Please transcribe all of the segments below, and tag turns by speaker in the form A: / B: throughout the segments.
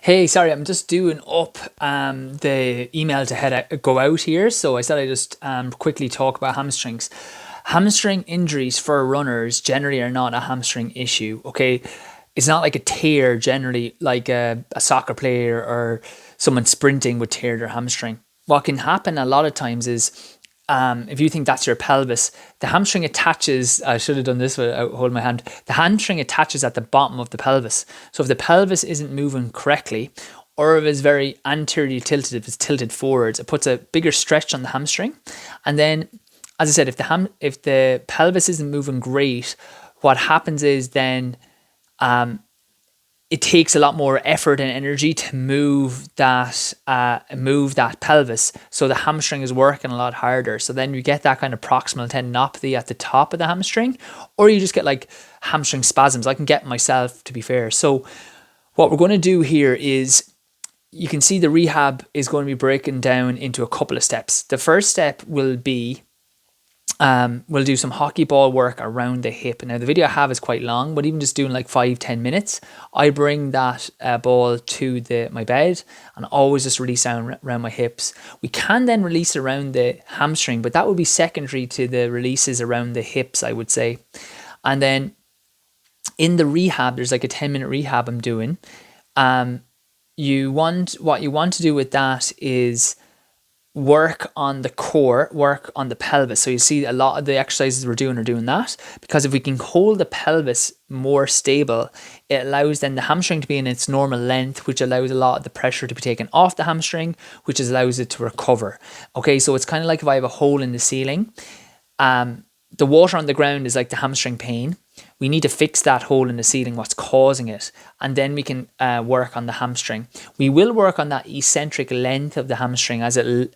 A: Hey, sorry, I'm just doing up the email to go out here. So I said I just quickly talk about hamstrings. Hamstring injuries for runners generally are not a hamstring issue. Okay, it's not like a tear generally, like a soccer player or someone sprinting would tear their hamstring. What can happen a lot of times is if you think that's your pelvis, the hamstring attaches. I should have done this without holding my hand. The hamstring attaches at the bottom of the pelvis. So if the pelvis isn't moving correctly, or if it's very anteriorly tilted, if it's tilted forwards, it puts a bigger stretch on the hamstring. And then, as I said, if the pelvis isn't moving great, what happens is then it takes a lot more effort and energy to move that pelvis. So the hamstring is working a lot harder. So then you get that kind of proximal tendinopathy at the top of the hamstring, or you just get like hamstring spasms. I can get myself, to be fair. So what we're going to do here is, you can see the rehab is going to be breaking down into a couple of steps. The first step will be we'll do some hockey ball work around the hip. Now the video I have is quite long, but even just doing like 5-10 minutes, I bring that ball to my bed and always just release around my hips. We can then release around the hamstring, but that would be secondary to the releases around the hips, I would say. And then in the rehab, there's like a 10-minute rehab I'm doing. What you want to do with that is work on the core, work on the pelvis. So you see a lot of the exercises we're doing are doing that, because if we can hold the pelvis more stable, it allows then the hamstring to be in its normal length, which allows a lot of the pressure to be taken off the hamstring, which allows it to recover. Okay, so it's kind of like if I have a hole in the ceiling, the water on the ground is like the hamstring pain. We need to fix that hole in the ceiling, what's causing it, and then we can work on the hamstring. We will work on that eccentric length of the hamstring as it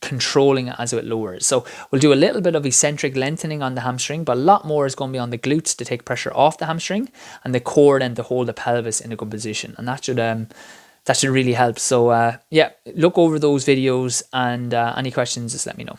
A: controlling it as it lowers. So we'll do a little bit of eccentric lengthening on the hamstring, but a lot more is going to be on the glutes to take pressure off the hamstring, and the core then to hold the pelvis in a good position. And that should really help. So yeah, look over those videos, and any questions, just let me know.